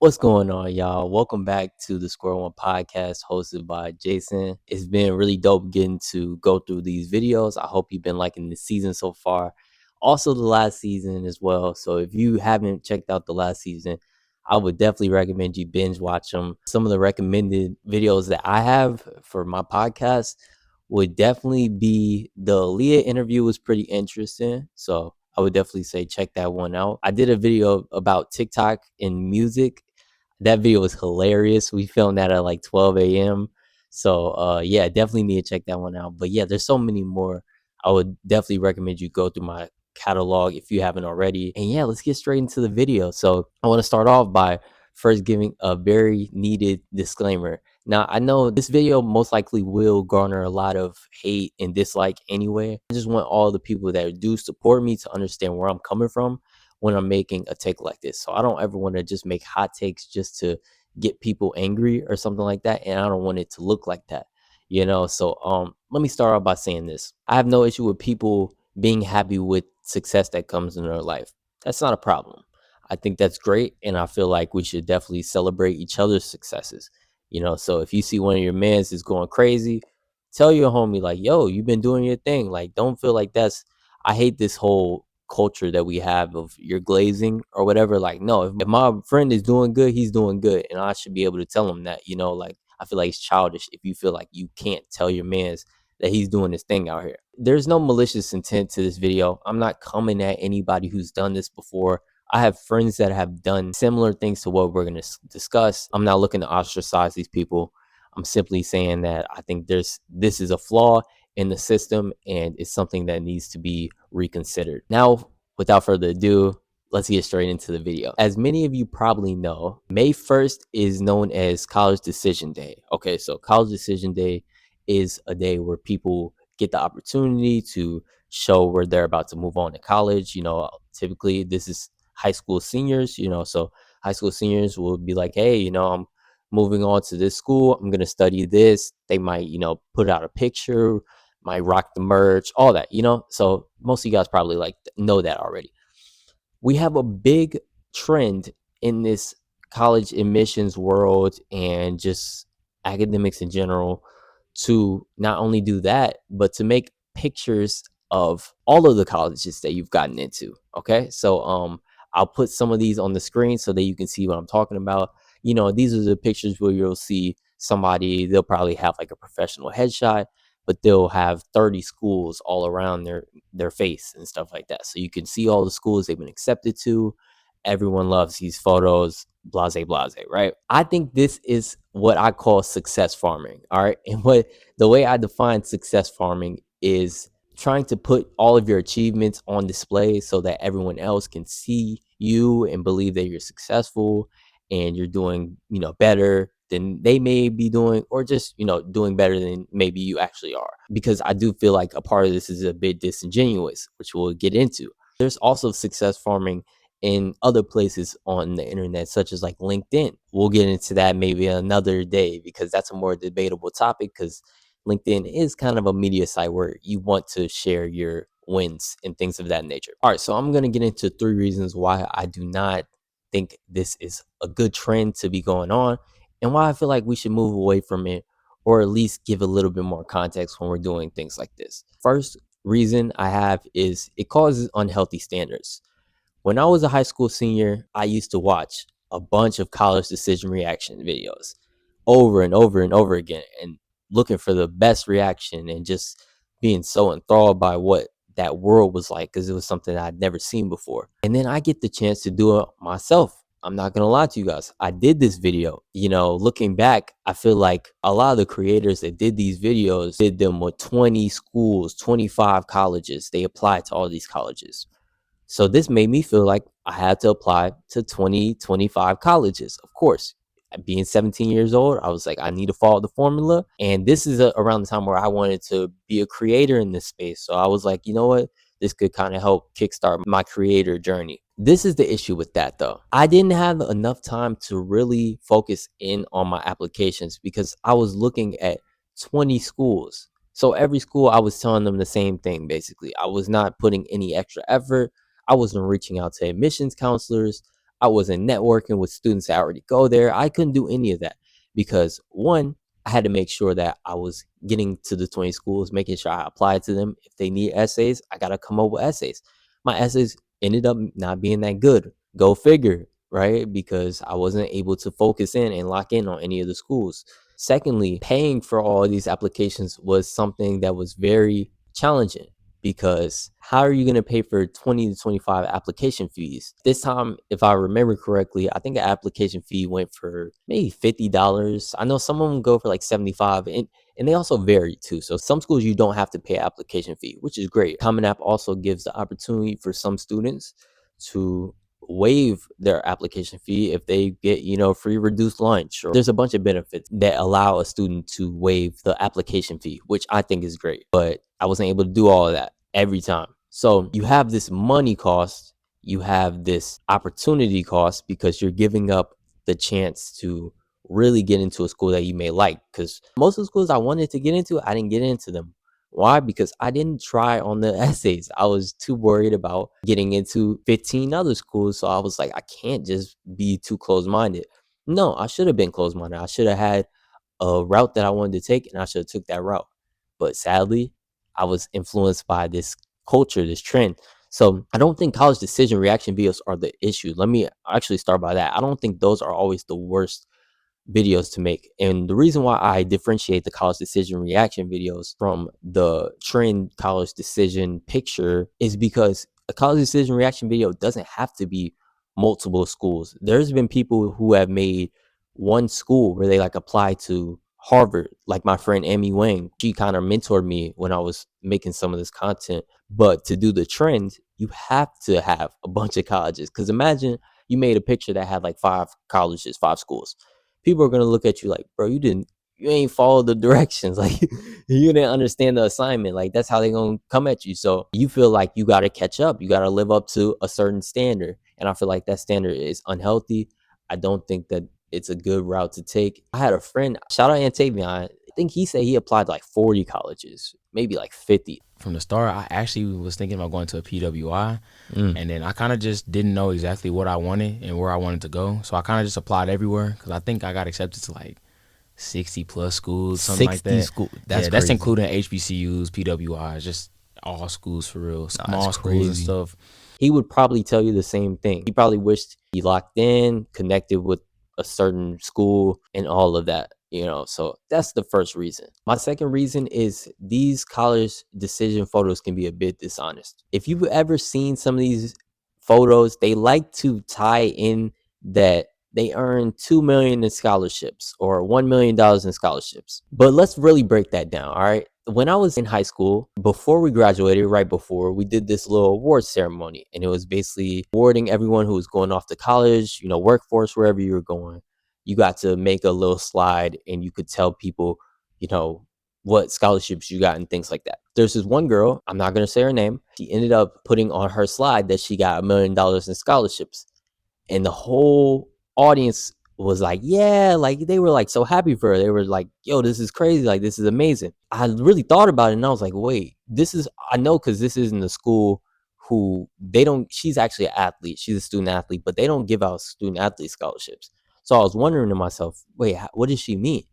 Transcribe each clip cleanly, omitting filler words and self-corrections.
What's going on, y'all? Welcome back to the Square One podcast hosted by Jason. It's been really dope getting to go through these videos. I hope you've been liking the season so far. Also, the last season as well. So, if you haven't checked out the last season, I would definitely recommend you binge watch them. Some of the recommended videos that I have for my podcast would definitely be the Aaliyah interview was pretty interesting. So, I would definitely say check that one out. I did a video about TikTok and music. That video was hilarious. We filmed that at like 12 a.m. So yeah, definitely need to check that one out. But yeah, there's so many more. I would definitely recommend you go through my catalog if you haven't already. And yeah, let's get straight into the video. So I want to start off by first giving a very needed disclaimer. Now, I know this video most likely will garner a lot of hate and dislike anyway. I just want all the people that do support me to understand where I'm coming from when I'm making a take like this. So I don't ever want to just make hot takes just to get people angry or something like that. And I don't want it to look like that, So let me start off by saying this. I have no issue with people being happy with success that comes in their life. That's not a problem. I think that's great. And I feel like we should definitely celebrate each other's successes. So if you see one of your mans is going crazy, tell your homie, like, yo, you've been doing your thing. Like, don't feel like I hate this whole culture that we have of you're glazing or whatever. Like, no, if my friend is doing good, he's doing good. And I should be able to tell him that, like I feel like it's childish if you feel like you can't tell your mans that he's doing his thing out here. There's no malicious intent to this video. I'm not coming at anybody who's done this before. I have friends that have done similar things to what we're going to discuss. I'm not looking to ostracize these people. I'm simply saying that I think this is a flaw in the system and it's something that needs to be reconsidered. Now, without further ado, let's get straight into the video. As many of you probably know, May 1st is known as College Decision Day. Okay, so College Decision Day is a day where people get the opportunity to show where they're about to move on to college. Typically this is high school seniors, so high school seniors will be like, hey, I'm moving on to this school. I'm going to study this. They might, put out a picture, might rock the merch, all that, So most of you guys probably like know that already. We have a big trend in this college admissions world and just academics in general to not only do that, but to make pictures of all of the colleges that you've gotten into. Okay. So I'll put some of these on the screen so that you can see what I'm talking about. These are the pictures where you'll see somebody, they'll probably have like a professional headshot, but they'll have 30 schools all around their face and stuff like that. So you can see all the schools they've been accepted to. Everyone loves these photos, blase, blase, right? I think this is what I call success farming. All right. And the way I define success farming is trying to put all of your achievements on display so that everyone else can see you and believe that you're successful and you're doing, better than they may be doing, or just, doing better than maybe you actually are. Because I do feel like a part of this is a bit disingenuous, which we'll get into. There's also success farming in other places on the internet, such as like LinkedIn. We'll get into that maybe another day because that's a more debatable topic, because LinkedIn is kind of a media site where you want to share your wins and things of that nature. All right, so I'm going to get into 3 reasons why I do not think this is a good trend to be going on and why I feel like we should move away from it, or at least give a little bit more context when we're doing things like this. First reason I have is it causes unhealthy standards. When I was a high school senior, I used to watch a bunch of college decision reaction videos over and over and over again and looking for the best reaction and just being so enthralled by what that world was like, because it was something I'd never seen before. And then I get the chance to do it myself. I'm not going to lie to you guys. I did this video. Looking back, I feel like a lot of the creators that did these videos did them with 20 schools, 25 colleges. They applied to all these colleges. So this made me feel like I had to apply to 20, 25 colleges. Of course, being 17 years old, I was like, I need to follow the formula. And this is around the time where I wanted to be a creator in this space. So I was like, you know what? This could kind of help kickstart my creator journey. This is the issue with that, though. I didn't have enough time to really focus in on my applications because I was looking at 20 schools. So every school, I was telling them the same thing, basically. I was not putting any extra effort. I wasn't reaching out to admissions counselors. I wasn't networking with students that already go there. I couldn't do any of that because one, I had to make sure that I was getting to the 20 schools, making sure I applied to them. If they need essays, I got to come up with essays. My essays ended up not being that good. Go figure, right? Because I wasn't able to focus in and lock in on any of the schools. Secondly, paying for all of these applications was something that was very challenging because how are you going to pay for 20 to 25 application fees? This time, if I remember correctly, I think an application fee went for maybe $50. I know some of them go for like 75, and they also vary too. So some schools you don't have to pay an application fee, which is great. Common App also gives the opportunity for some students to waive their application fee if they get, free reduced lunch, or there's a bunch of benefits that allow a student to waive the application fee, which I think is great. But I wasn't able to do all of that every time. So you have this money cost, you have this opportunity cost because you're giving up the chance to really get into a school that you may like. Because most of the schools I wanted to get into, I didn't get into them. Why? Because I didn't try on the essays. I was too worried about getting into 15 other schools. So I was like, I can't just be too close minded. No, I should have been close minded. I should have had a route that I wanted to take and I should have took that route. But sadly, I was influenced by this culture, this trend. So I don't think college decision reaction videos are the issue. Let me actually start by that. I don't think those are always the worst videos to make. And the reason why I differentiate the college decision reaction videos from the trend college decision picture is because a college decision reaction video doesn't have to be multiple schools. There's been people who have made one school where they like apply to Harvard, like my friend Amy Wang. She kind of mentored me when I was making some of this content. But to do the trend, you have to have a bunch of colleges. Because imagine you made a picture that had like 5 colleges, 5 schools. People are gonna look at you like, bro, you ain't follow the directions. Like you didn't understand the assignment. Like that's how they gonna come at you. So you feel like you gotta catch up. You gotta live up to a certain standard. And I feel like that standard is unhealthy. I don't think that it's a good route to take. I had a friend, shout out Antavion. I think he said he applied to like 40 colleges, maybe like 50. From the start, I actually was thinking about going to a PWI, and then I kind of just didn't know exactly what I wanted and where I wanted to go. So I kind of just applied everywhere because I think I got accepted to like 60 plus schools, something like that. Schools. That's That's crazy. including HBCUs, PWIs, just all schools for real, small schools and crazy. stuff. He would probably tell you the same thing. He probably wished he locked in, connected with a certain school and all of that, So that's the first reason. My second reason is these college decision photos can be a bit dishonest. If you've ever seen some of these photos, they like to tie in that they earn 2 million in scholarships or $1 million in scholarships. But let's really break that down. All right. When I was in high school, before we graduated, right before, we did this little award ceremony, and it was basically awarding everyone who was going off to college, workforce, wherever you were going. You got to make a little slide and you could tell people, what scholarships you got and things like that. There's this one girl, I'm not going to say her name. She ended up putting on her slide that she got $1 million in scholarships. And the whole audience was like, yeah, like they were like so happy for her. They were like, yo, this is crazy. Like, this is amazing. I really thought about it and I was like, wait, I know, because this isn't the school who she's actually an athlete. She's a student athlete, but they don't give out student athlete scholarships. So I was wondering to myself, wait, what does she mean?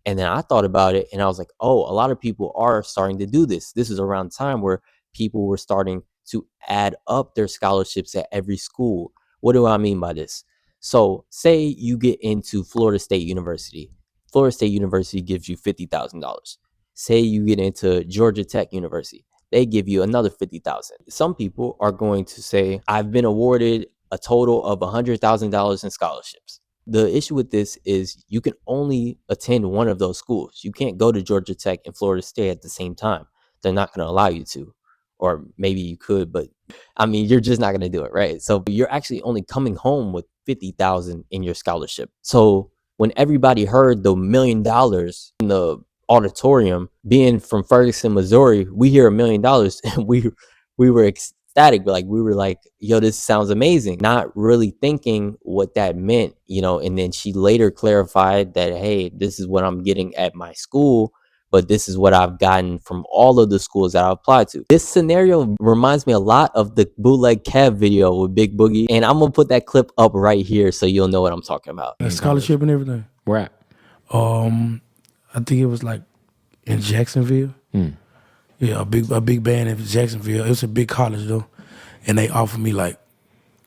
And then I thought about it and I was like, oh, a lot of people are starting to do this. This is around time where people were starting to add up their scholarships at every school. What do I mean by this? So say you get into Florida State University. Florida State University gives you $50,000. Say you get into Georgia Tech University. They give you another $50,000. Some people are going to say, I've been awarded a total of $100,000 in scholarships. The issue with this is you can only attend one of those schools. You can't go to Georgia Tech and Florida State at the same time. They're not going to allow you to. Or maybe you could, but I mean, you're just not going to do it, right? So you're actually only coming home with 50,000 in your scholarship. So when everybody heard the $1 million in the auditorium, being from Ferguson, Missouri, we hear $1 million and we were ecstatic, but like we were like, yo, this sounds amazing, not really thinking what that meant, and then she later clarified that, hey, this is what I'm getting at my school but this is what I've gotten from all of the schools that I applied to. This scenario reminds me a lot of the bootleg Kev video with Big Boogie, and I'm gonna put that clip up right here so you'll know what I'm talking about. A scholarship and everything. Where at? I think it was like in Jacksonville. Yeah, a big band in Jacksonville. It was a big college though, and they offered me like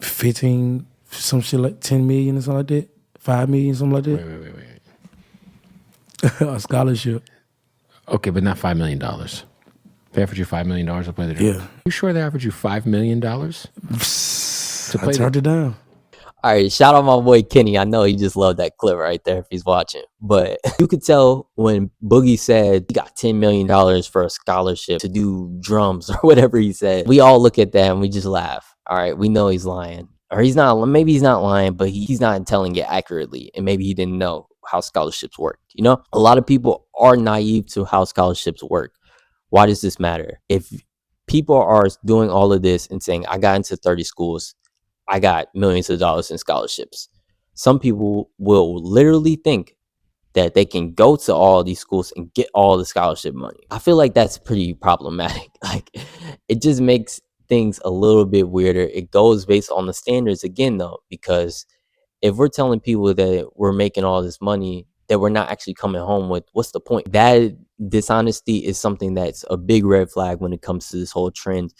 15, some shit like 10 million or something like that, 5 million, something like that. Wait. A scholarship. Okay, but not $5 million. They offered you $5 million to play the drum. Yeah. You sure they offered you $5 million? I turned it down. All right, shout out my boy Kenny. I know he just loved that clip right there if he's watching. But you could tell when Boogie said he got $10 million for a scholarship to do drums or whatever he said. We all look at that and we just laugh. All right, we know he's lying. Or he's not, maybe he's not lying, but he's not telling it accurately. And maybe he didn't know how scholarships work. You know, a lot of people are naive to how scholarships work. Why does this matter? If people are doing all of this and saying, I got into 30 schools, I got millions of dollars in scholarships, some people will literally think that they can go to all these schools and get all the scholarship money. I feel like that's pretty problematic. Like, it just makes things a little bit weirder. It goes based on the standards again, though, because if we're telling people that we're making all this money that we're not actually coming home with, what's the point? That dishonesty is something that's a big red flag when it comes to this whole trend,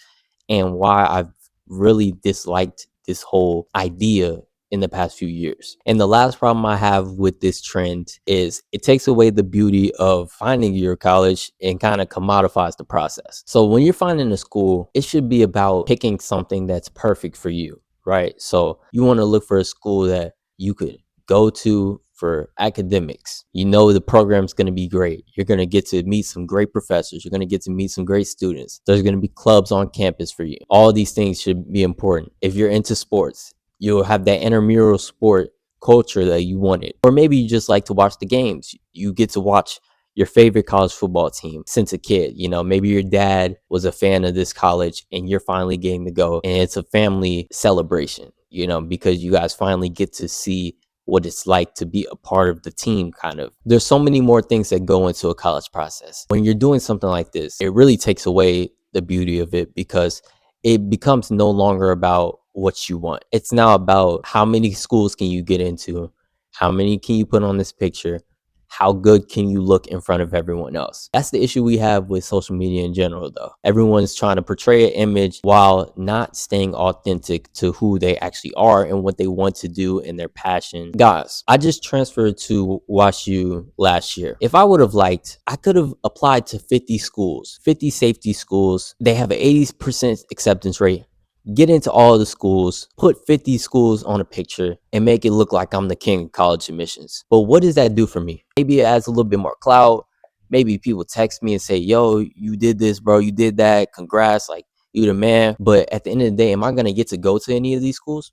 and why I've really disliked this whole idea in the past few years. And the last problem I have with this trend is it takes away the beauty of finding your college and kind of commodifies the process. So when you're finding a school, it should be about picking something that's perfect for you, right? So you want to look for a school that you could go to for academics. You know the program's going to be great. You're going to get to meet some great professors. You're going to get to meet some great students. There's going to be clubs on campus for you. All these things should be important. If you're into sports, you'll have that intramural sport culture that you wanted. Or maybe you just like to watch the games. You get to watch your favorite college football team since a kid. You know, maybe your dad was a fan of this college and you're finally getting to go, and it's a family celebration, you know, because you guys finally get to see what it's like to be a part of the team, kind of. There's so many more things that go into a college process. When you're doing something like this, it really takes away the beauty of it, because it becomes no longer about what you want. It's now about how many schools can you get into, how many can you put on this picture, how good can you look in front of everyone else. That's the issue we have with social media in general, though. Everyone's trying to portray an image while not staying authentic to who they actually are and what they want to do and their passion. Guys, I just transferred to WashU last year. If I would have liked, I could have applied to 50 schools, 50 safety schools. They have an 80% acceptance rate. Get into all the schools, put 50 schools on a picture, and make it look like I'm the king of college admissions. But what does that do for me? Maybe it adds a little bit more clout. Maybe people text me and say, yo, you did this, bro. You did that. Congrats. Like, you the man. But at the end of the day, am I going to get to go to any of these schools?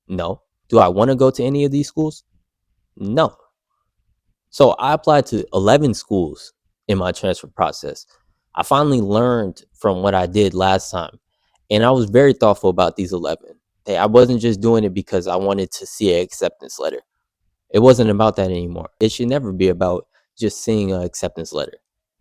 No. Do I want to go to any of these schools? No. So I applied to 11 schools in my transfer process. I finally learned from what I did last time. And I was very thoughtful about these 11. I wasn't just doing it because I wanted to see an acceptance letter. It wasn't about that anymore. It should never be about just seeing an acceptance letter.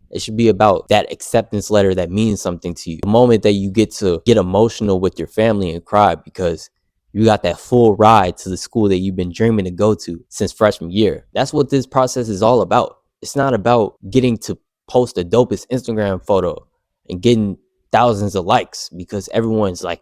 It should be about that acceptance letter that means something to you. The moment that you get to get emotional with your family and cry because you got that full ride to the school that you've been dreaming to go to since freshman year. That's what this process is all about. It's not about getting to post the dopest Instagram photo and getting thousands of likes because everyone's like,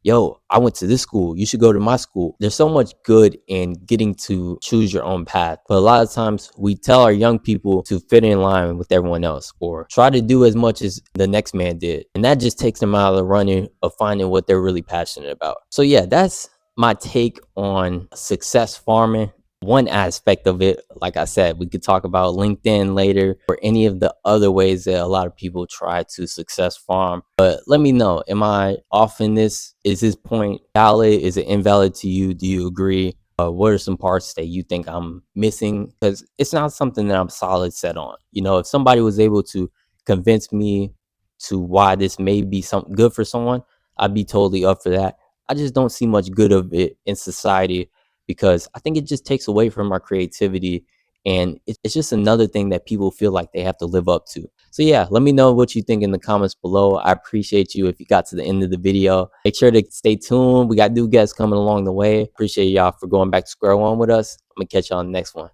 yo, I went to this school, you should go to my school. There's so much good in getting to choose your own path. But a lot of times we tell our young people to fit in line with everyone else or try to do as much as the next man did. And that just takes them out of the running of finding what they're really passionate about. So yeah, that's my take on success farming. One aspect of it, like I said, we could talk about LinkedIn later or any of the other ways that a lot of people try to success farm. But let me know, am I off in this? Is this point valid? Is it invalid to you? Do you agree? What are some parts that you think I'm missing? Because it's not something that I'm solid set on. You know, if somebody was able to convince me to why this may be something good for someone, I'd be totally up for that. I just don't see much good of it in society, because I think it just takes away from our creativity And it's just another thing that people feel like they have to live up to. So yeah, let me know what you think in the comments below. I appreciate you if you got to the end of the video. Make sure to stay tuned. We got new guests coming along the way. Appreciate y'all for going back to square one with us. I'm gonna catch y'all on the next one.